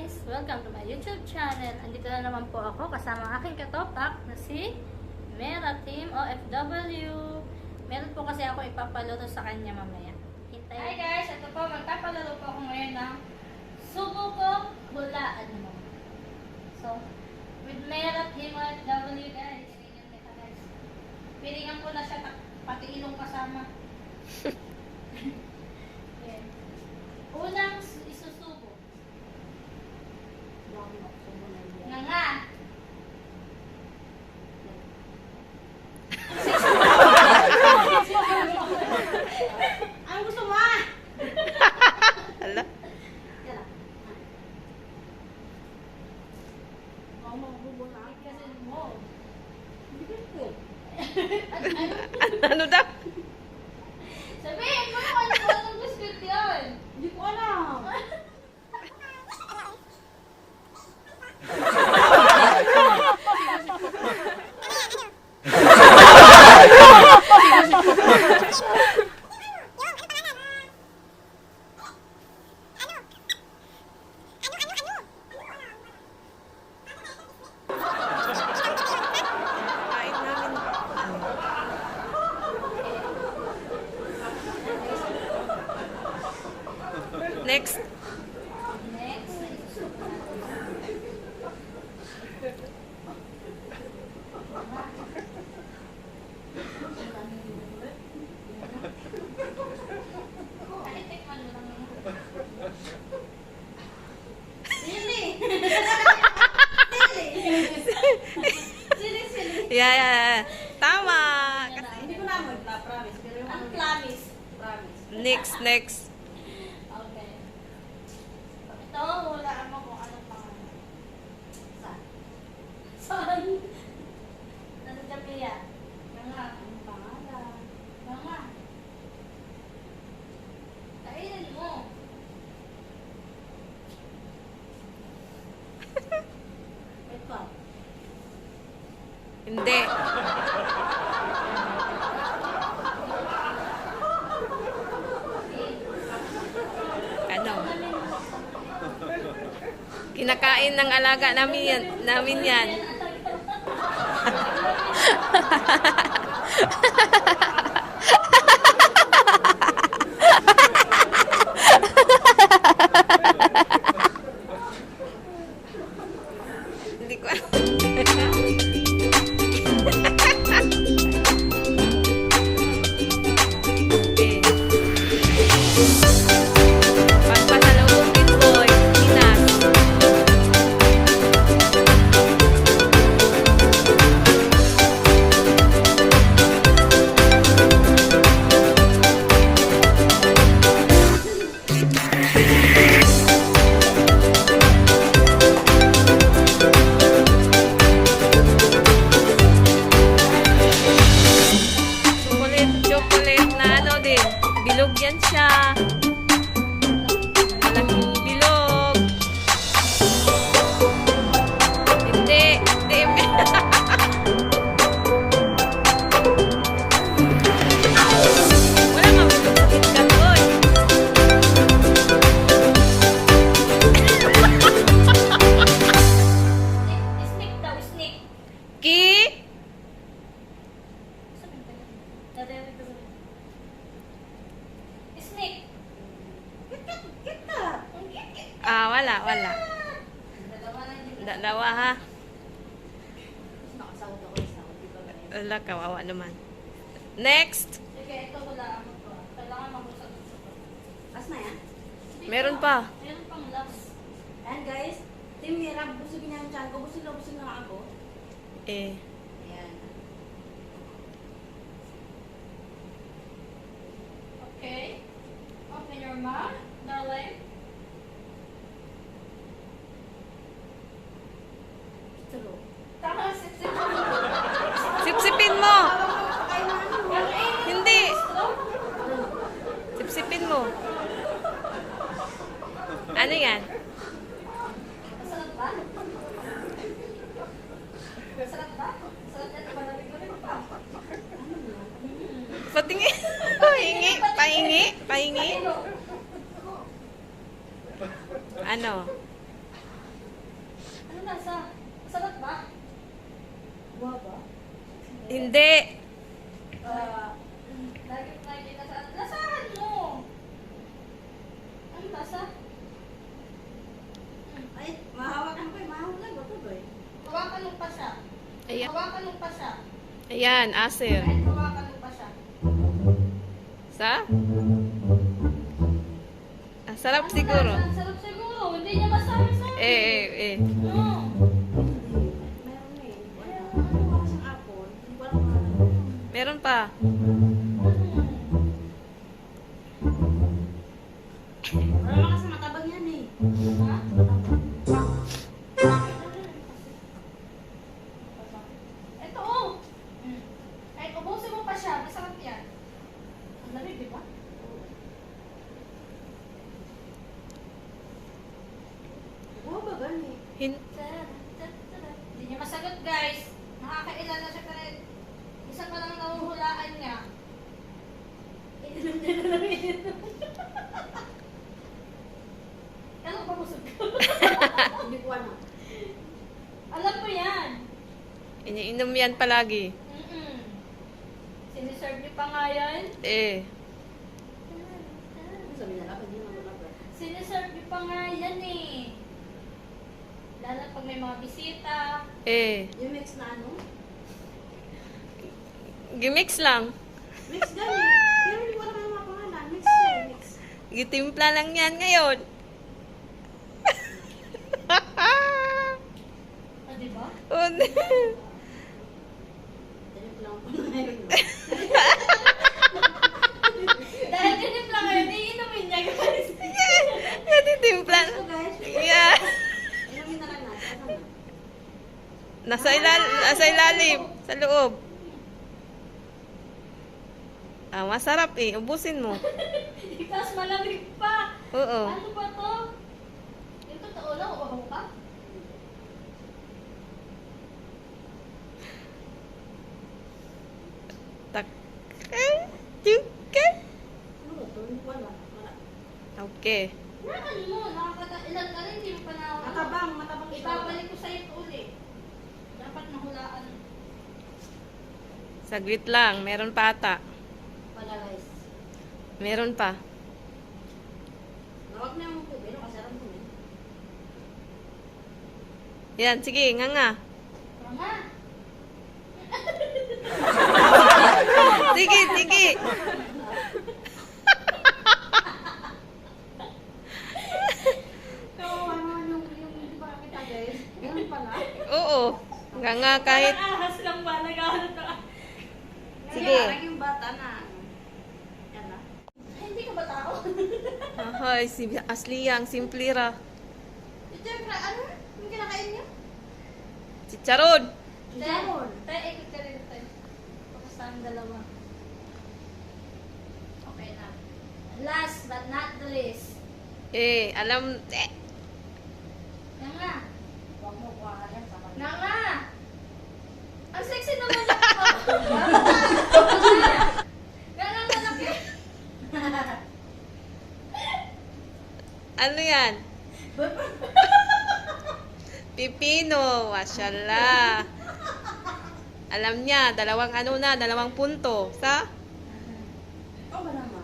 guys! Welcome to my YouTube channel. Andito na naman po ako kasama ang aking katopak na si Mera Team OFW. Meron po kasi ako ipapaluto sa kanya mamaya. Hintay. Hi guys! Ito po, magpapalaro po ako ngayon ng subo ko hulaan mo. So, with Mera Team OFW guys. Piringan ko na siya, pati ilong kasama. Okay. Unang isusubo. Nga nga. Ang gusto mo ah? Hala? Kasi mo. Ano daw? Sabihin mo naman kung anong biscuit yun. Hindi ko alam. Kain namin. Next. Next. Kahit tikman mo lang yun. Sili! Sili! Yeah. Tama. Hindi ko naman promise. Pero yung Ang clamis. promise. Next. Okay. Ito, hulaan mo kung anong pangalan. Saan? Saan? Nasa Jamia. Nga. Anong pangalan? Nga. Kainin mo. Ito. Hindi. Ano? Kinakain ng alaga namin yan. Hindi ko Okay. Pagpasalubungin ko, Inas. Chocolate na ano din. Bilog yan siya. Malaking bilog. Hindi. Wala nga bilog sa KitKat ko eh. Snake daw, snake. Ki? Snake. Kita. Wala. Dalawa na din. Dalawa ha. Nakasawad ako isa. Di ba ganyan? Wala, kawawa naman. Next. Sige, ito hulaan mo to. Kailangan mahusap sa to. Last na yan? Meron pa. Meron pang last. Ayan guys. Team Mira, busugin niya ang tiyan ko. Busog na ako. Eh. Ayan. Okay. Open your mouth, darling. Tulo. Tama, sip-sip. Sipsipin mo. Kaya na ano? Hindi. Sipsipin mo. Ano yan? Masarap ba? Masarap ba? Masarap yan. Malamig-lamig pa. Patingin. Pahingi. Ano? Ano? ba? Hindi. Lagi ko nakikita sa... Lasahan mo! Ang lasa? Ay, mahawakan ko eh. Mahawakan ko to eh. Hawakan mo pa siya. Ayan. Hawakan mo pa siya. Ayan, asin. Kahit hawakan mo pa siya. Sa? Ah, sarap Ano siguro. lasa? Sarap siguro. Hindi niya masabi sa akin. Eh. No. Meron eh. Wala siyang apple. Wala ko. Meron pa. Wala naman kasi matabang yan eh. Ha? Ito oh. Kahit ubusin mo pa siya, masarap yan. Ang lamig, di ba? Oo ba gani? Hin- Hindi niya masagot, guys. Nakakailan na siya pero isa pa lang nahuhulaan niya. Ininom niya na lang ininom. Ano ba busog ko? Hindi ko alam. Alam mo yan. Iniinom yan palagi. Siniserve niyo pa nga yan. Eh. Ano sabi nila? Hindi naman matabang. Siniserve niyo pa nga yan eh. Lalo pag may mga bisita. Eh. Yung mix na ano? Gimix lang. Mix gani. Pero hindi ko alam ang mga pangalan. Mix siya. Mix. Gitimpla lang yan ngayon. Ah, di ba? Dali ko lang po na ngayon. Dahil ganit lang ngayon, iinumin niya guys. Gitimpla. So guys, Yeah. inumin na lang natin. Ano na? Nasa ilalim. Sa loob. Ah, masarap eh. Ubusin mo. Tapos malamig pa. Oo. Ano ba to? Yung totoo lang, uwaw ka? Tak. Juga. Ano ba to? Hindi ko alam. Wala. Okay. Nakano mo, nakakailan ka rin, hindi mo pa na... Matabang. Matabang siya. Ibabalik ko sa'yo ito ulit. Dapat nahulaan. Saglit lang. Meron pa ata. Wala guys. Meron pa. Nawag na yung tubig. Kasi alam mo eh. Yan, sige. Nga. Mama, Sige. Kawawa naman yung di ba kita guys? Ganun pala. Oo. Nga kahit... parang ahas lang ba? Nag-ahas na. Sige. Parang yung bata na. Yan na. Ay, hindi ka ba tao? Ay, si Asli yang simplira. Siyempre, ano? Yung kinakain niyo? Chicharon. Chicharon. Tayo, ikot ka rin tayo. Pakasta ang dalawa. Okay na. Last but not the least. Eh, alam... Yan nga. Huwag mo kuha yan sa kanila. Yan nga. Ang sexy naman niya. Ganang malaki. Ano yan? Pipino. Mashallah. Alam niya, dalawang punto. Sa? Oo ba naman?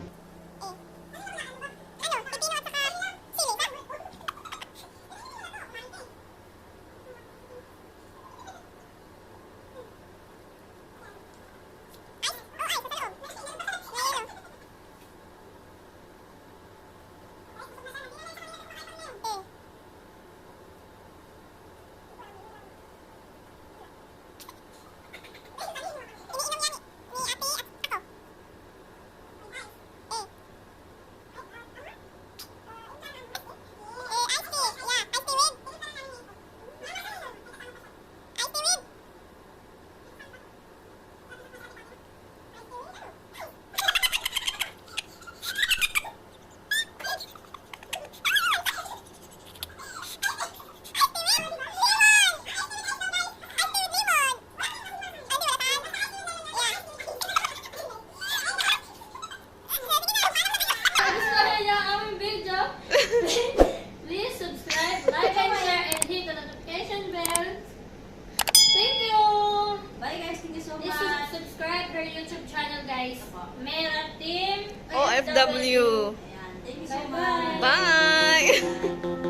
YouTube channel, guys. Mera Team OFW. Ayan. Thank you so Bye-bye. much. Bye!